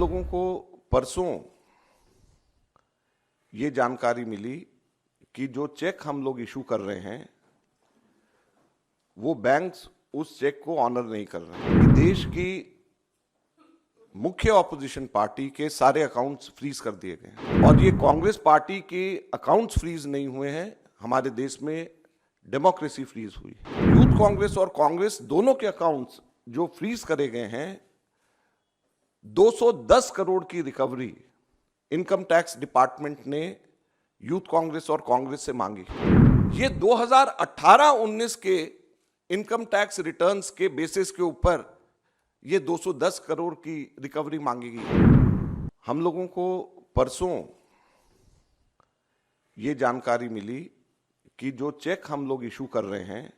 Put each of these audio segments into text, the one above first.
लोगों को परसों ये जानकारी मिली कि जो चेक हम लोग इशू कर रहे हैं वो बैंक्स उस चेक को ऑनर नहीं कर रहे हैं। देश की मुख्य ऑपोजिशन पार्टी के सारे अकाउंट्स फ्रीज कर दिए गए और ये कांग्रेस पार्टी के अकाउंट्स फ्रीज नहीं हुए हैं, हमारे देश में डेमोक्रेसी फ्रीज हुई। यूथ कांग्रेस और कांग्रेस दोनों के अकाउंट्स जो फ्रीज करे गए हैं, 210 करोड़ की रिकवरी इनकम टैक्स डिपार्टमेंट ने यूथ कांग्रेस और कांग्रेस से मांगी। ये 2018-19 के इनकम टैक्स रिटर्न्स के बेसिस के ऊपर ये 210 करोड़ की रिकवरी मांगी गई। हम लोगों को परसों ये जानकारी मिली कि जो चेक हम लोग इशू कर रहे हैं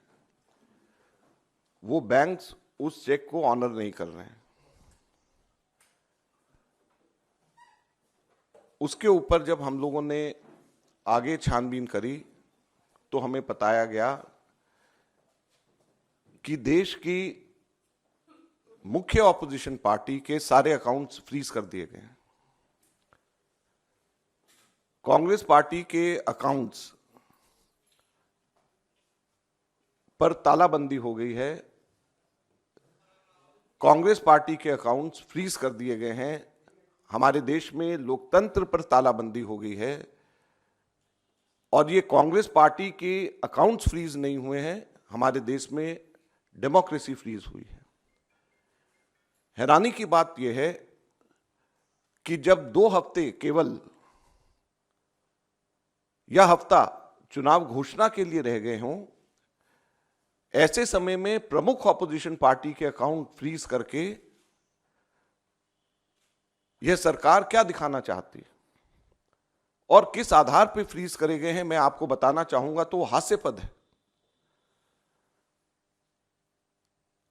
वो बैंक्स उस चेक को ऑनर नहीं कर रहे हैं। उसके ऊपर जब हम लोगों ने आगे छानबीन करी तो हमें बताया गया कि देश की मुख्य ऑपोजिशन पार्टी के सारे अकाउंट्स फ्रीज कर दिए गए हैं। कांग्रेस पार्टी के अकाउंट्स पर तालाबंदी हो गई है। कांग्रेस पार्टी के अकाउंट्स फ्रीज कर दिए गए हैं। हमारे देश में लोकतंत्र पर तालाबंदी हो गई है और ये कांग्रेस पार्टी के अकाउंट्स फ्रीज नहीं हुए हैं, हमारे देश में डेमोक्रेसी फ्रीज हुई है। हैरानी की बात यह है कि जब 2 हफ्ते केवल यह हफ्ता चुनाव घोषणा के लिए रह गए हों, ऐसे समय में प्रमुख ऑपोजिशन पार्टी के अकाउंट फ्रीज करके यह सरकार क्या दिखाना चाहती है और किस आधार पर फ्रीज करे गए हैं, मैं आपको बताना चाहूंगा तो हास्यास्पद है।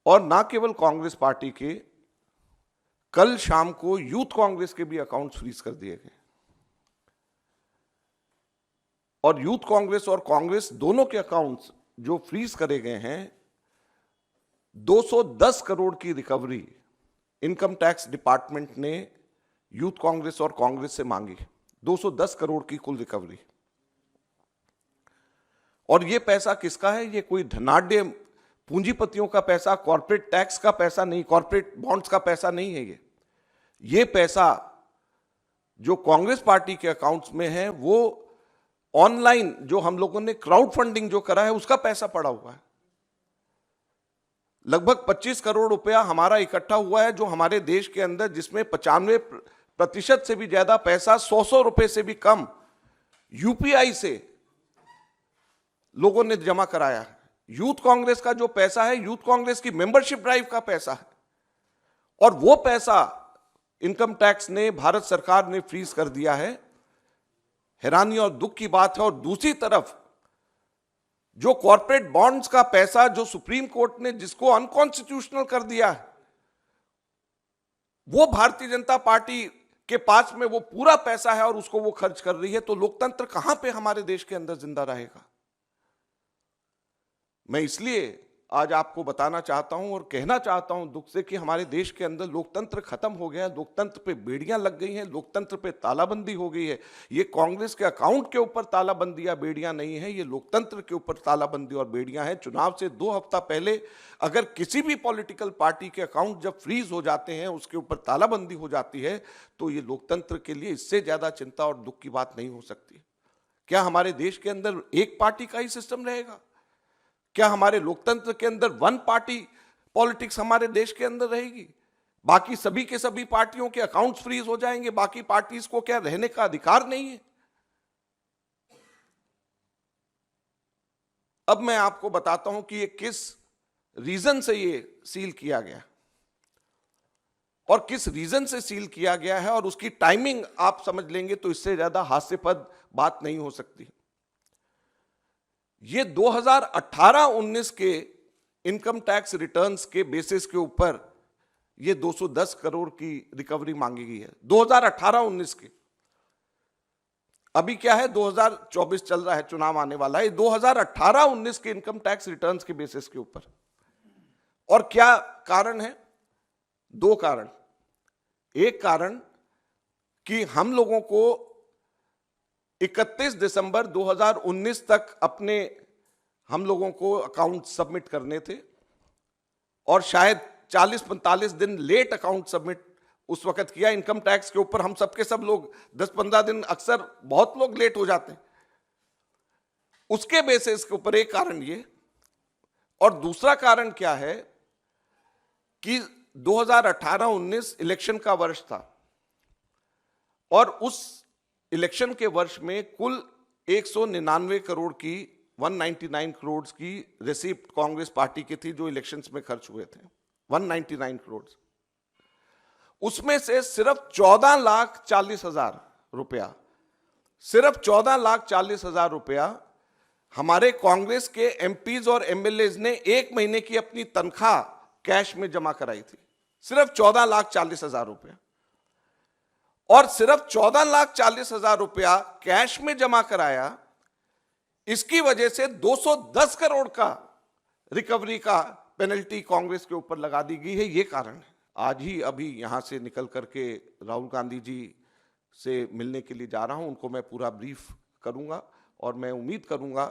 और ना केवल कांग्रेस पार्टी के, कल शाम को यूथ कांग्रेस के भी अकाउंट्स फ्रीज कर दिए गए और यूथ कांग्रेस और कांग्रेस दोनों के अकाउंट्स जो फ्रीज करे गए हैं, 210 करोड़ की रिकवरी इनकम टैक्स डिपार्टमेंट ने यूथ कांग्रेस और कांग्रेस से मांगी। 210 करोड़ की कुल रिकवरी। और यह पैसा किसका है? यह कोई धनाढ्य पूंजीपतियों का पैसा, कॉर्पोरेट टैक्स का पैसा नहीं, कॉर्पोरेट बॉन्ड्स का पैसा नहीं है। ये पैसा जो कांग्रेस पार्टी के अकाउंट्स में है वो ऑनलाइन जो हम लोगों ने क्राउड फंडिंग जो करा है उसका पैसा पड़ा हुआ है। लगभग 25 करोड़ रुपया हमारा इकट्ठा हुआ है जो हमारे देश के अंदर, जिसमें 95% से भी ज्यादा पैसा 100 रुपए से भी कम यूपीआई से लोगों ने जमा कराया है। यूथ कांग्रेस का जो पैसा है, यूथ कांग्रेस की मेंबरशिप ड्राइव का पैसा है और वो पैसा इनकम टैक्स ने, भारत सरकार ने फ्रीज कर दिया है। हैरानी और दुख की बात है। और दूसरी तरफ जो कॉर्पोरेट बॉन्ड्स का पैसा जो सुप्रीम कोर्ट ने जिसको अनकॉन्स्टिट्यूशनल कर दिया है, वो भारतीय जनता पार्टी के पास में वो पूरा पैसा है और उसको वो खर्च कर रही है। तो लोकतंत्र कहां पे हमारे देश के अंदर जिंदा रहेगा? मैं इसलिए आज आपको बताना चाहता हूं और कहना चाहता हूं दुख से कि हमारे देश के अंदर लोकतंत्र खत्म हो गया है। लोकतंत्र पे बेड़ियां लग गई हैं, लोकतंत्र पे तालाबंदी हो गई है। ये कांग्रेस के अकाउंट के ऊपर तालाबंदी या बेड़ियां नहीं है, ये लोकतंत्र के ऊपर तालाबंदी और बेड़ियां हैं। चुनाव से 2 हफ्ता पहले अगर किसी भी पॉलिटिकल पार्टी के अकाउंट जब फ्रीज हो जाते हैं, उसके ऊपर तालाबंदी हो जाती है, तो ये लोकतंत्र के लिए इससे ज्यादा चिंता और दुख की बात नहीं हो सकती। क्या हमारे देश के अंदर एक पार्टी का ही सिस्टम रहेगा? क्या हमारे लोकतंत्र के अंदर वन पार्टी पॉलिटिक्स हमारे देश के अंदर रहेगी? बाकी सभी के सभी पार्टियों के अकाउंट्स फ्रीज हो जाएंगे? बाकी पार्टीज को क्या रहने का अधिकार नहीं है? अब मैं आपको बताता हूं कि ये किस रीजन से ये सील किया गया और किस रीजन से सील किया गया है, और उसकी टाइमिंग आप समझ लेंगे तो इससे ज्यादा हास्यास्पद बात नहीं हो सकती। ये 2018-19 के इनकम टैक्स रिटर्न्स के बेसिस के ऊपर ये 210 करोड़ की रिकवरी मांगी गई है। 2018-19 के, अभी क्या है 2024 चल रहा है, चुनाव आने वाला है। 2018-19 के इनकम टैक्स रिटर्न्स के बेसिस के ऊपर। और क्या कारण है? 2 कारण। एक कारण कि हम लोगों को 31 दिसंबर 2019 तक अपने हम लोगों को अकाउंट सबमिट करने थे और शायद 40-45 दिन लेट अकाउंट सबमिट उस वक्त किया। इनकम टैक्स के ऊपर हम सबके सब लोग 10-15 दिन, अक्सर बहुत लोग लेट हो जाते हैं। उसके बेसिस के ऊपर एक कारण ये, और दूसरा कारण क्या है कि 2018-19 इलेक्शन का वर्ष था और उस इलेक्शन के वर्ष में कुल 199 करोड़ की 199 करोड़ की रिसीप्ट कांग्रेस पार्टी की थी जो इलेक्शंस में खर्च हुए थे, 199 करोड़। उसमें से सिर्फ 14,40,000 रुपया, सिर्फ 14,40,000 रुपया हमारे कांग्रेस के एमपीज और एमएलएज ने एक महीने की अपनी तनख्वाह कैश में जमा कराई थी, सिर्फ 14,40,000 रुपया। और सिर्फ 14,40,000 रुपया कैश में जमा कराया, इसकी वजह से 210 करोड़ का रिकवरी का पेनल्टी कांग्रेस के ऊपर लगा दी गई है। ये कारण है। आज ही अभी यहां से निकल करके राहुल गांधी जी से मिलने के लिए जा रहा हूं, उनको मैं पूरा ब्रीफ करूंगा और मैं उम्मीद करूंगा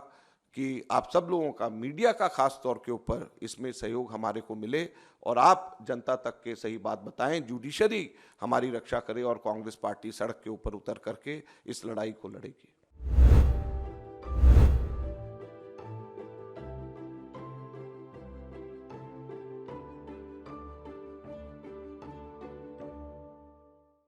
कि आप सब लोगों का, मीडिया का खास तौर के ऊपर इसमें सहयोग हमारे को मिले और आप जनता तक के सही बात बताएं, जुडिशरी हमारी रक्षा करे और कांग्रेस पार्टी सड़क के ऊपर उतर करके इस लड़ाई को लड़ेगी।